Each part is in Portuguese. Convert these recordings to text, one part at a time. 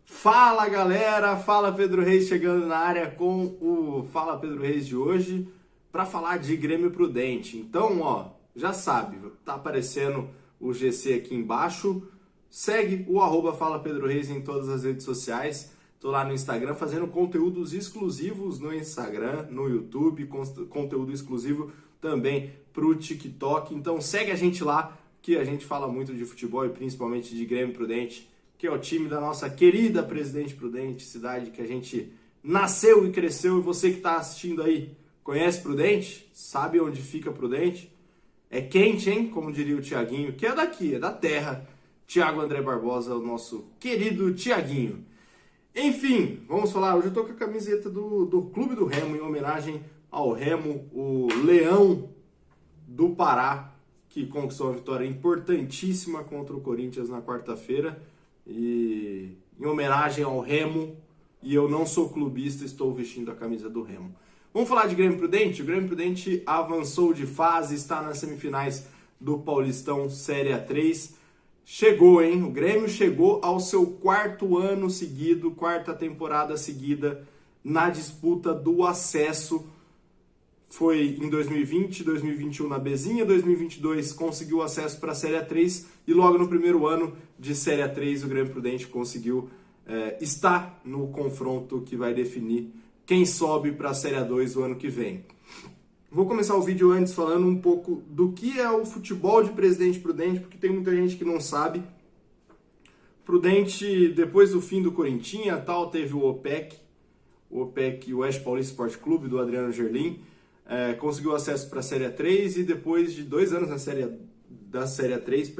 Fala galera, fala Pedro Reis chegando na área com o Fala Pedro Reis de hoje para falar de Grêmio Prudente. Então, já sabe, tá aparecendo o GC aqui embaixo. Segue o @Fala Pedro Reis em todas as redes sociais. Tô lá no Instagram fazendo conteúdos exclusivos no Instagram, no YouTube, conteúdo exclusivo também pro TikTok. Então segue a gente lá, que a gente fala muito de futebol e principalmente de Grêmio Prudente, que é o time da nossa querida Presidente Prudente, cidade que a gente nasceu e cresceu. E você que está assistindo aí, conhece Prudente? Sabe onde fica Prudente? É quente, hein? Como diria o Tiaguinho, que é daqui, é da terra. Thiago André Barbosa, o nosso querido Tiaguinho. Enfim, vamos falar. Hoje eu tô com a camiseta do Clube do Remo, em homenagem ao Remo, o Leão do Pará, que conquistou uma vitória importantíssima contra o Corinthians na quarta-feira. E em homenagem ao Remo, e eu não sou clubista, estou vestindo a camisa do Remo. Vamos falar de Grêmio Prudente? O Grêmio Prudente avançou de fase, está nas semifinais do Paulistão Série A3. Chegou, hein? O Grêmio chegou ao seu quarto ano seguido, quarta temporada seguida na disputa do acesso. Foi em 2020, 2021 na Bezinha, 2022 conseguiu acesso para a Série A3 e logo no primeiro ano de Série A3 o Grêmio Prudente conseguiu estar no confronto que vai definir quem sobe para a Série A2 do ano que vem. Vou começar o vídeo antes falando um pouco do que é o futebol de Presidente Prudente, porque tem muita gente que não sabe. Prudente, depois do fim do Corinthians, teve o OPEC, o Oeste Paulista Esporte Clube, do Adriano Gerlin, conseguiu acesso para a Série A3 e depois de 2 anos na Série A3,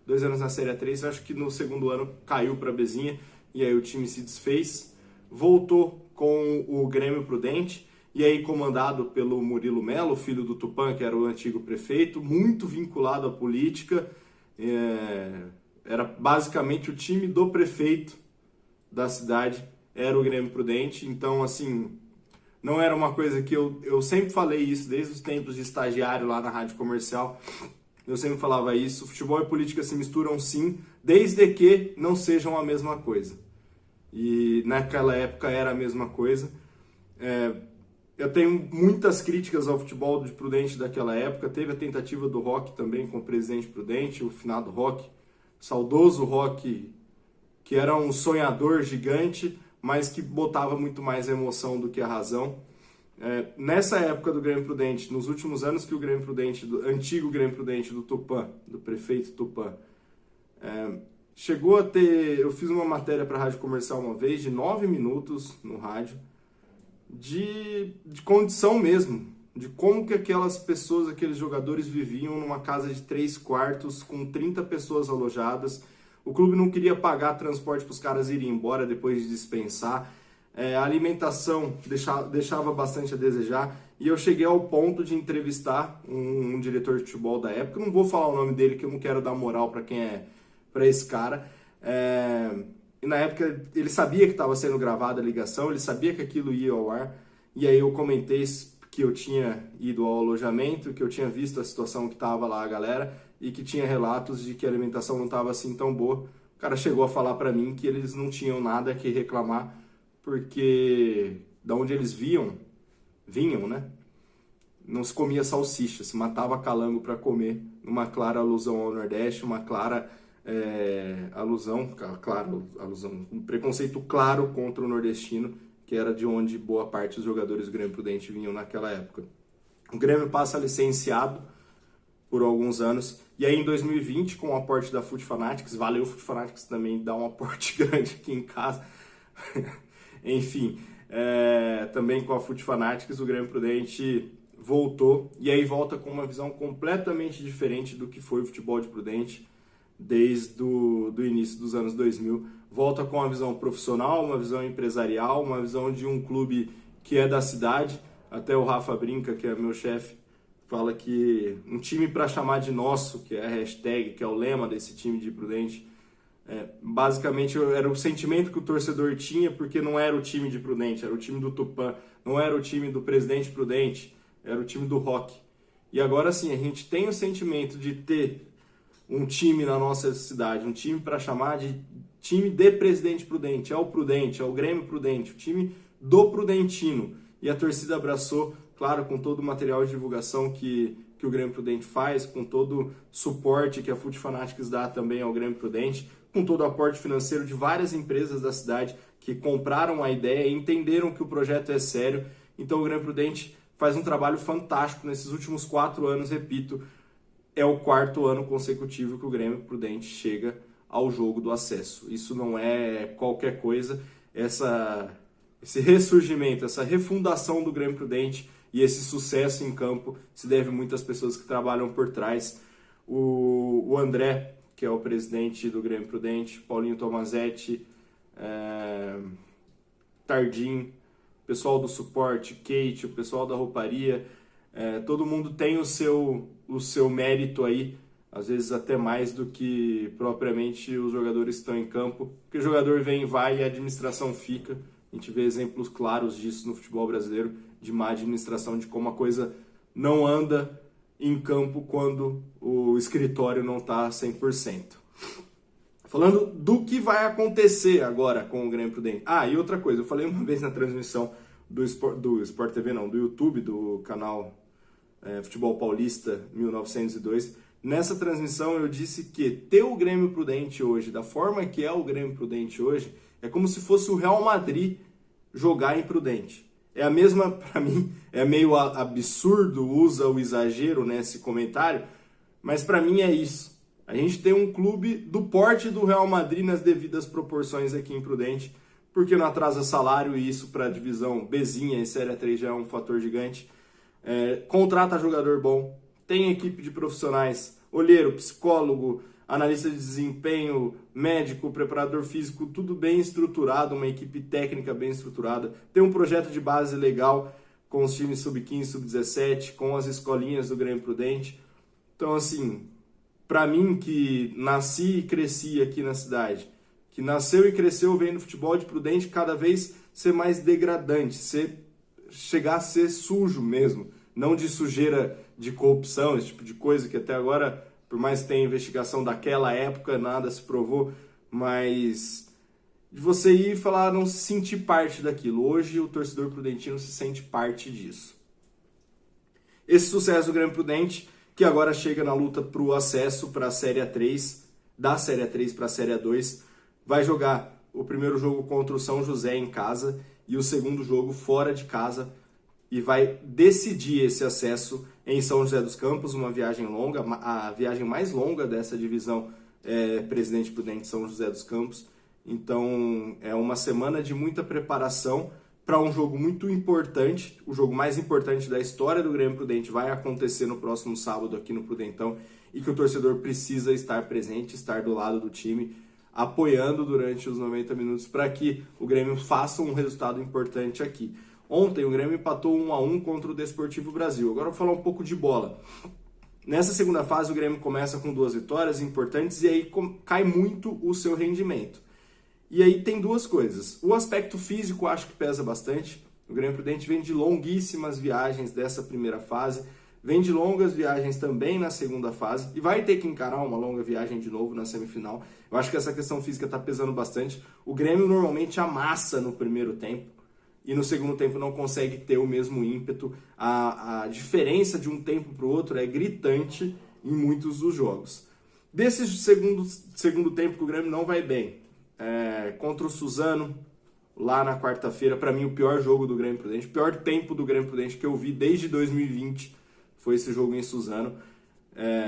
2 anos na Série A3, acho que no segundo ano caiu para a Bezinha e aí o time se desfez, voltou com o Grêmio Prudente. E aí comandado pelo Murilo Melo, filho do Tupã, que era o antigo prefeito, muito vinculado à política. Era basicamente o time do prefeito da cidade, era o Grêmio Prudente. Então, assim, não era uma coisa que eu sempre falei isso, desde os tempos de estagiário lá na Rádio Comercial. Eu sempre falava isso, futebol e política se misturam sim, desde que não sejam a mesma coisa. E naquela época era a mesma coisa. Eu tenho muitas críticas ao futebol de Prudente daquela época. Teve a tentativa do Roque também com o Presidente Prudente, o finado Roque, saudoso Roque, que era um sonhador gigante, mas que botava muito mais emoção do que a razão. Nessa época do Grêmio Prudente, nos últimos anos que o Grêmio Prudente, do antigo Grêmio Prudente do Tupã, do prefeito Tupã, chegou a ter... Eu fiz uma matéria para a Rádio Comercial uma vez, de 9 minutos no rádio, de condição mesmo, de como que aquelas pessoas, aqueles jogadores viviam numa casa de 3 quartos com 30 pessoas alojadas. O clube não queria pagar transporte para os caras irem embora depois de dispensar. A alimentação deixava bastante a desejar. E eu cheguei ao ponto de entrevistar um diretor de futebol da época. Eu não vou falar o nome dele, que eu não quero dar moral para esse cara. E na época ele sabia que estava sendo gravada a ligação, ele sabia que aquilo ia ao ar. E aí eu comentei que eu tinha ido ao alojamento, que eu tinha visto a situação que estava lá a galera e que tinha relatos de que a alimentação não estava assim tão boa. O cara chegou a falar para mim que eles não tinham nada que reclamar, porque da onde eles vinham, né? Não se comia salsicha, se matava calango para comer. Uma clara alusão ao Nordeste, uma clara... alusão, um preconceito claro contra o nordestino, que era de onde boa parte dos jogadores do Grêmio Prudente vinham naquela época. O Grêmio passa licenciado por alguns anos, e aí em 2020, com o aporte da Foot Fanatics, valeu o Foot Fanatics também dar um aporte grande aqui em casa, enfim, também com a Foot Fanatics o Grêmio Prudente voltou, e aí volta com uma visão completamente diferente do que foi o futebol de Prudente desde do início dos anos 2000, volta com uma visão profissional, uma visão empresarial, uma visão de um clube que é da cidade. Até o Rafa brinca, que é meu chefe, fala que um time para chamar de nosso, que é a hashtag, que é o lema desse time de Prudente, basicamente era o sentimento que o torcedor tinha, porque não era o time de Prudente, era o time do Tupã, não era o time do Presidente Prudente, era o time do Roque. E agora sim, a gente tem o sentimento de ter um time na nossa cidade, um time para chamar de time de Presidente Prudente, é o Prudente, é o Grêmio Prudente, o time do Prudentino. E a torcida abraçou, claro, com todo o material de divulgação que o Grêmio Prudente faz, com todo o suporte que a Fute Fanatics dá também ao Grêmio Prudente, com todo o aporte financeiro de várias empresas da cidade que compraram a ideia e entenderam que o projeto é sério. Então o Grêmio Prudente faz um trabalho fantástico nesses últimos 4 anos, repito, é o 4º ano consecutivo que o Grêmio Prudente chega ao jogo do acesso. Isso não é qualquer coisa, esse ressurgimento, essa refundação do Grêmio Prudente e esse sucesso em campo se deve a muitas pessoas que trabalham por trás. O André, que é o presidente do Grêmio Prudente, Paulinho Tomazetti, Tardim, pessoal do suporte, Kate, o pessoal da rouparia, todo mundo tem o seu mérito aí, às vezes até mais do que propriamente os jogadores que estão em campo, porque o jogador vem e vai e a administração fica. A gente vê exemplos claros disso no futebol brasileiro, de má administração, de como a coisa não anda em campo quando o escritório não está 100%. Falando do que vai acontecer agora com o Grêmio Prudente. E outra coisa, eu falei uma vez na transmissão do Sport TV, não, do YouTube, do canal Futebol Paulista 1902. Nessa transmissão eu disse que ter o Grêmio Prudente hoje, da forma que é o Grêmio Prudente hoje, é como se fosse o Real Madrid jogar em Prudente. É a mesma, para mim, é meio absurdo, usa o exagero nesse comentário, mas para mim é isso. A gente tem um clube do porte do Real Madrid nas devidas proporções aqui em Prudente, porque não atrasa salário e isso para a divisão Bzinha e Série 3 já é um fator gigante. Contrata jogador bom, tem equipe de profissionais, olheiro, psicólogo, analista de desempenho, médico, preparador físico, tudo bem estruturado, uma equipe técnica bem estruturada. Tem um projeto de base legal com os times sub-15, sub-17, com as escolinhas do Grêmio Prudente. Então, assim, para mim que nasci e cresci aqui na cidade, que nasceu e cresceu vendo futebol de Prudente cada vez ser mais degradante, chegar a ser sujo mesmo, não de sujeira de corrupção, esse tipo de coisa que até agora, por mais que tenha investigação daquela época, nada se provou, mas de você ir e falar, não se sentir parte daquilo. Hoje o torcedor prudentino se sente parte disso. Esse sucesso do Grêmio Prudente, que agora chega na luta para o acesso para a Série 3, da Série 3 para a Série 2, vai jogar o primeiro jogo contra o São José em casa e o segundo jogo fora de casa e vai decidir esse acesso em São José dos Campos, uma viagem longa, a viagem mais longa dessa divisão é Presidente Prudente São José dos Campos. Então é uma semana de muita preparação para um jogo muito importante, o jogo mais importante da história do Grêmio Prudente vai acontecer no próximo sábado aqui no Prudentão e que o torcedor precisa estar presente, estar do lado do time, apoiando durante os 90 minutos para que o Grêmio faça um resultado importante aqui. Ontem o Grêmio empatou 1-1 contra o Desportivo Brasil. Agora eu vou falar um pouco de bola. Nessa segunda fase o Grêmio começa com 2 vitórias importantes e aí cai muito o seu rendimento. E aí tem 2 coisas. O aspecto físico acho que pesa bastante. O Grêmio Prudente vem de longuíssimas viagens dessa primeira fase, vem de longas viagens também na segunda fase e vai ter que encarar uma longa viagem de novo na semifinal. Eu acho que essa questão física está pesando bastante. O Grêmio normalmente amassa no primeiro tempo e no segundo tempo não consegue ter o mesmo ímpeto. A diferença de um tempo para o outro é gritante em muitos dos jogos. Desse segundo tempo que o Grêmio não vai bem, contra o Suzano, lá na quarta-feira, para mim o pior jogo do Grêmio Prudente, o pior tempo do Grêmio Prudente que eu vi desde 2020 foi esse jogo em Suzano,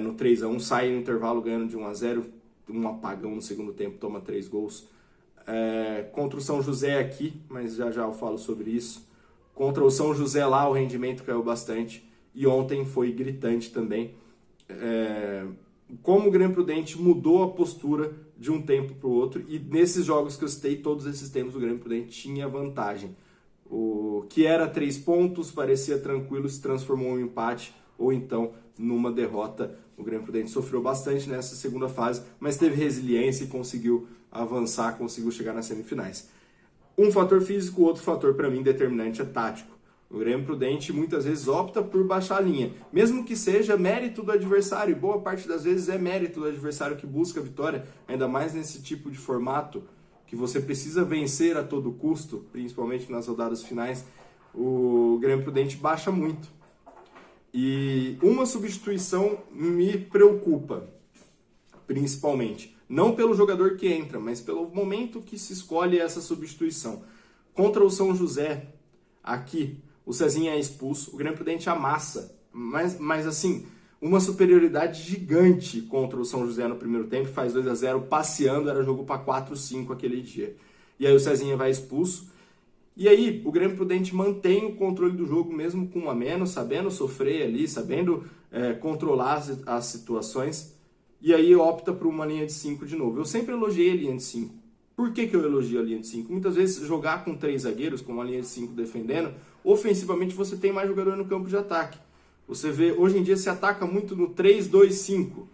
no 3-1, sai no intervalo ganhando de 1-0, um apagão no segundo tempo, toma 3 gols. Contra o São José aqui, mas já eu falo sobre isso. Contra o São José lá o rendimento caiu bastante e ontem foi gritante também. Como o Grêmio Prudente mudou a postura de um tempo para o outro e nesses jogos que eu citei, todos esses tempos o Grêmio Prudente tinha vantagem. O que era 3 pontos, parecia tranquilo, se transformou em um empate ou então numa derrota. O Grêmio Prudente sofreu bastante nessa segunda fase, mas teve resiliência e conseguiu avançar, conseguiu chegar nas semifinais. Um fator físico, outro fator para mim determinante é tático. O Grêmio Prudente muitas vezes opta por baixar a linha, mesmo que seja mérito do adversário, e boa parte das vezes é mérito do adversário que busca a vitória, ainda mais nesse tipo de formato, que você precisa vencer a todo custo, principalmente nas rodadas finais, o Grêmio Prudente baixa muito. E uma substituição me preocupa, principalmente. Não pelo jogador que entra, mas pelo momento que se escolhe essa substituição. Contra o São José, aqui, o Cezinha é expulso, o Grêmio Prudente amassa, mas assim, uma superioridade gigante contra o São José no primeiro tempo, faz 2-0, passeando, era jogo para 4-5 aquele dia. E aí o Cezinha vai expulso, e aí o Grêmio Prudente mantém o controle do jogo mesmo com um a menos, sabendo sofrer ali, sabendo controlar as situações, e aí opta por uma linha de 5 de novo. Eu sempre elogiei a linha de 5. Por que eu elogio a linha de 5? Muitas vezes jogar com 3 zagueiros, com uma linha de 5 defendendo, ofensivamente você tem mais jogador no campo de ataque. Você vê, hoje em dia se ataca muito no 3-2-5.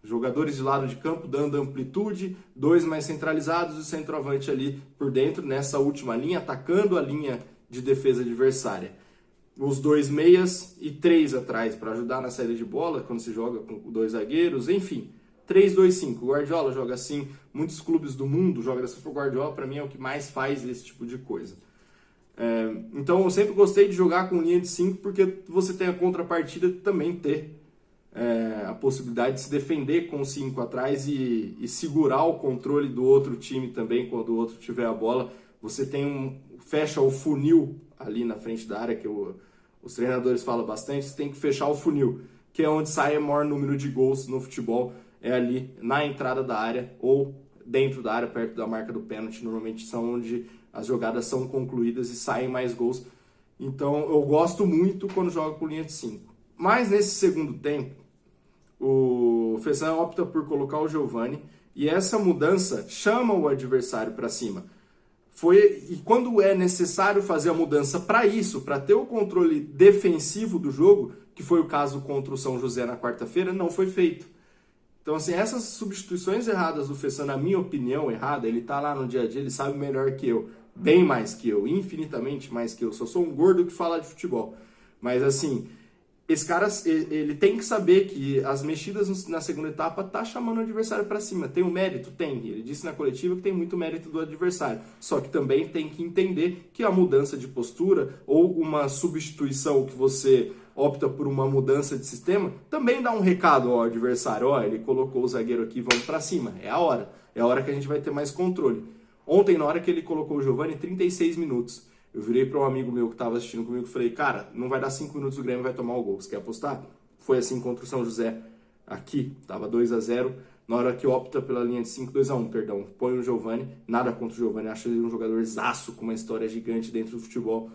Jogadores de lado de campo dando amplitude, 2 mais centralizados e o centroavante ali por dentro, nessa última linha, atacando a linha de defesa adversária. Os 2 meias e 3 atrás para ajudar na saída de bola, quando se joga com 2 zagueiros, enfim. 3-2-5. O Guardiola joga assim, muitos clubes do mundo jogam dessa forma. O Guardiola, para mim, é o que mais faz esse tipo de coisa. Então, eu sempre gostei de jogar com linha de 5, porque você tem a contrapartida de também ter a possibilidade de se defender com 5 atrás e segurar o controle do outro time também, quando o outro tiver a bola. Você tem fecha o funil ali na frente da área, que os treinadores falam bastante, você tem que fechar o funil, que é onde sai o maior número de gols no futebol, é ali na entrada da área ou dentro da área, perto da marca do pênalti. Normalmente são onde as jogadas são concluídas e saem mais gols. Então eu gosto muito quando joga com linha de 5. Mas nesse segundo tempo, o Fesan opta por colocar o Giovani e essa mudança chama o adversário para cima. E quando é necessário fazer a mudança para isso, para ter o controle defensivo do jogo, que foi o caso contra o São José na quarta-feira, não foi feito. Então, assim, essas substituições erradas do Fesan, na minha opinião, errada, ele tá lá no dia a dia, ele sabe melhor que eu, bem mais que eu, infinitamente mais que eu. Só sou um gordo que fala de futebol. Mas, assim, esse cara, ele tem que saber que as mexidas na segunda etapa tá chamando o adversário para cima. Tem o mérito? Tem. Ele disse na coletiva que tem muito mérito do adversário. Só que também tem que entender que a mudança de postura ou uma substituição que você opta por uma mudança de sistema, também dá um recado ao adversário. Ele colocou o zagueiro aqui, vamos para cima. É a hora que a gente vai ter mais controle. Ontem, na hora que ele colocou o Giovani, 36 minutos. Eu virei para um amigo meu que estava assistindo comigo e falei, cara, não vai dar 5 minutos, o Grêmio vai tomar o gol. Você quer apostar? Foi assim contra o São José. Aqui, estava 2-0. Na hora que opta pela linha de 5, 2-1, perdão. Põe o Giovani. Nada contra o Giovani. Acho ele um jogador zaço, com uma história gigante dentro do futebol.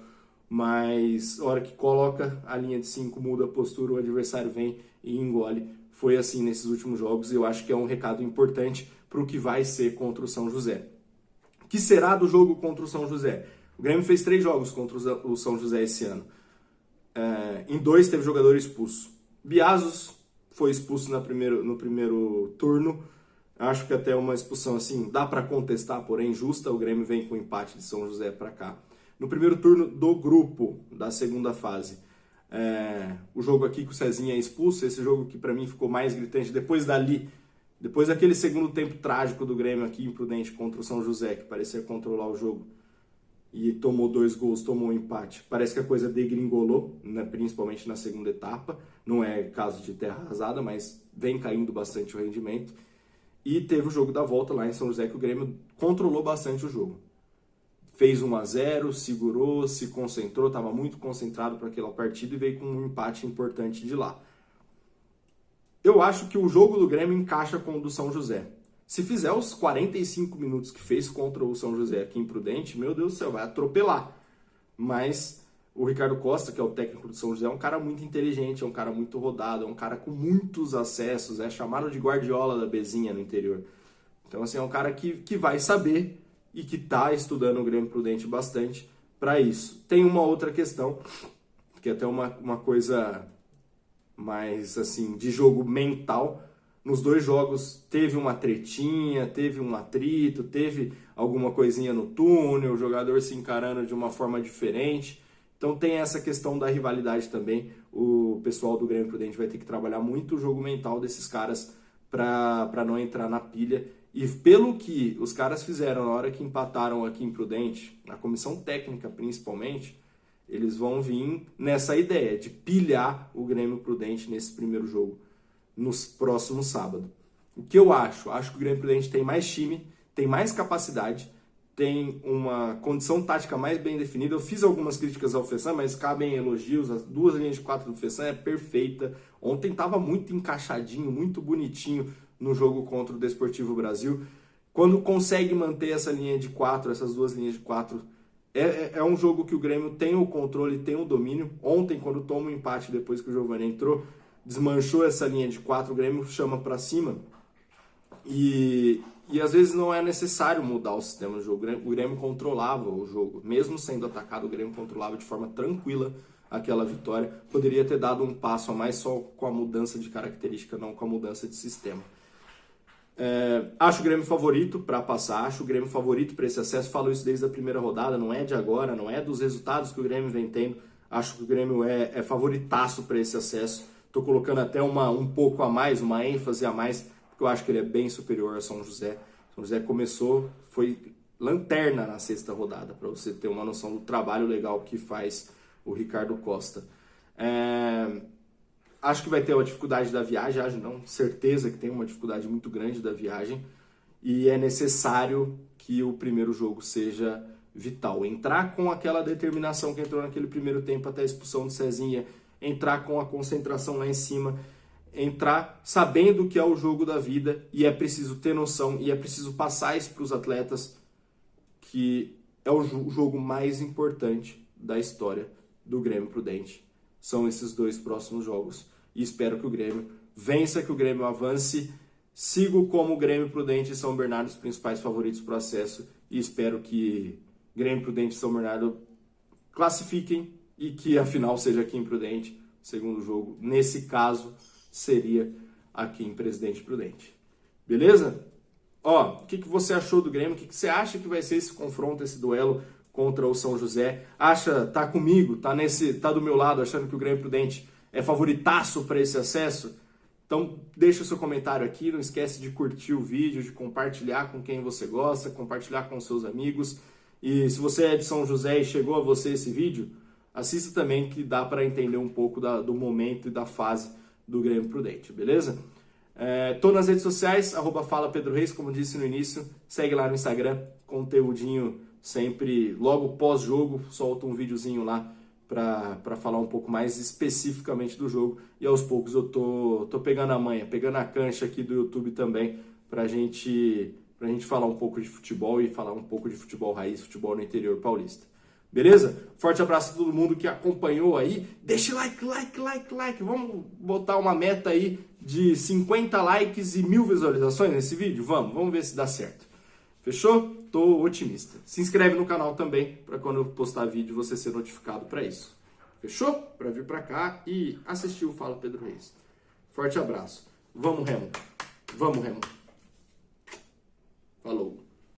Mas na hora que coloca a linha de 5, muda a postura, o adversário vem e engole. Foi assim nesses últimos jogos e eu acho que é um recado importante para o que vai ser contra o São José. O que será do jogo contra o São José? O Grêmio fez 3 jogos contra o São José esse ano. Em 2 teve jogador expulso. Biazos foi expulso no primeiro turno. Acho que até uma expulsão assim dá para contestar, porém justa. O Grêmio vem com o empate de São José para cá. No primeiro turno do grupo da segunda fase, o jogo aqui que o Cezinha é expulso, esse jogo que para mim ficou mais gritante depois daquele segundo tempo trágico do Grêmio aqui imprudente contra o São José, que parecia controlar o jogo e tomou 2 gols, tomou um empate. Parece que a coisa degringolou, né, principalmente na segunda etapa. Não é caso de terra arrasada, mas vem caindo bastante o rendimento. E teve o jogo da volta lá em São José, que o Grêmio controlou bastante o jogo. Fez 1-0, segurou, se concentrou, estava muito concentrado para aquela partida e veio com um empate importante de lá. Eu acho que o jogo do Grêmio encaixa com o do São José. Se fizer os 45 minutos que fez contra o São José aqui em Prudente, meu Deus do céu, vai atropelar. Mas o Ricardo Costa, que é o técnico do São José, é um cara muito inteligente, é um cara muito rodado, é um cara com muitos acessos, é chamado de Guardiola da Bezinha no interior. Então, assim, é um cara que vai saber e que está estudando o Grêmio Prudente bastante para isso. Tem uma outra questão, que é até uma coisa mais assim de jogo mental. Nos 2 jogos teve uma tretinha, teve um atrito, teve alguma coisinha no túnel, o jogador se encarando de uma forma diferente. Então tem essa questão da rivalidade também. O pessoal do Grêmio Prudente vai ter que trabalhar muito o jogo mental desses caras para não entrar na pilha. E pelo que os caras fizeram na hora que empataram aqui em Prudente, na comissão técnica principalmente, eles vão vir nessa ideia de pilhar o Grêmio Prudente nesse primeiro jogo, no próximo sábado. O que eu acho? Acho que o Grêmio Prudente tem mais time, tem mais capacidade, tem uma condição tática mais bem definida. Eu fiz algumas críticas ao Fessan, mas cabem elogios. As duas linhas de 4 do Fessan é perfeita. Ontem estava muito encaixadinho, muito bonitinho no jogo contra o Desportivo Brasil. Quando consegue manter essa linha de 4, essas duas linhas de 4, é um jogo que o Grêmio tem o controle, tem o domínio. Ontem, quando toma um empate depois que o Giovani entrou, desmanchou essa linha de 4, o Grêmio chama para cima. E às vezes não é necessário mudar o sistema do jogo. O Grêmio controlava o jogo. Mesmo sendo atacado, o Grêmio controlava de forma tranquila aquela vitória. Poderia ter dado um passo a mais só com a mudança de característica, não com a mudança de sistema. Acho o Grêmio favorito para passar, acho o Grêmio favorito para esse acesso. Falo isso desde a primeira rodada, não é de agora, não é dos resultados que o Grêmio vem tendo. Acho que o Grêmio é favoritaço para esse acesso. Estou colocando até um pouco a mais, uma ênfase a mais, porque eu acho que ele é bem superior a São José. São José começou, foi lanterna na sexta rodada, para você ter uma noção do trabalho legal que faz o Ricardo Costa. Acho que vai ter uma dificuldade da viagem, acho não, certeza que tem uma dificuldade muito grande da viagem, e é necessário que o primeiro jogo seja vital. Entrar com aquela determinação que entrou naquele primeiro tempo até a expulsão de Cezinha, entrar com a concentração lá em cima, entrar sabendo que é o jogo da vida, e é preciso ter noção, e é preciso passar isso para os atletas, que é o jogo mais importante da história do Grêmio Prudente. São esses dois próximos jogos. E espero que o Grêmio vença, que o Grêmio avance. Sigo como Grêmio Prudente e São Bernardo os principais favoritos para o acesso. E espero que Grêmio Prudente e São Bernardo classifiquem e que a final seja aqui em Prudente. O segundo jogo, nesse caso, seria aqui em Presidente Prudente. Beleza? O que você achou do Grêmio? O que você acha que vai ser esse confronto, esse duelo contra o São José? Tá comigo, tá do meu lado, achando que o Grêmio Prudente é favoritaço para esse acesso? Então deixa o seu comentário aqui, não esquece de curtir o vídeo, de compartilhar com quem você gosta, compartilhar com seus amigos. E se você é de São José e chegou a você esse vídeo, assista também, que dá para entender um pouco do momento e da fase do Grêmio Prudente, beleza? Tô nas redes sociais, @FalaPedroReis, como disse no início, segue lá no Instagram, conteúdinho sempre, logo pós-jogo, solta um videozinho lá para falar um pouco mais especificamente do jogo, e aos poucos eu tô pegando a manha, pegando a cancha aqui do YouTube também, pra gente falar um pouco de futebol e falar um pouco de futebol raiz, futebol no interior paulista. Beleza? Forte abraço a todo mundo que acompanhou aí. Deixa like. Vamos botar uma meta aí de 50 likes e 1000 visualizações nesse vídeo? Vamos ver se dá certo. Fechou? Tô otimista. Se inscreve no canal também, para quando eu postar vídeo você ser notificado para isso. Fechou? Para vir para cá e assistir o Fala Pedro Reis. Forte abraço. Vamos, Remo. Falou.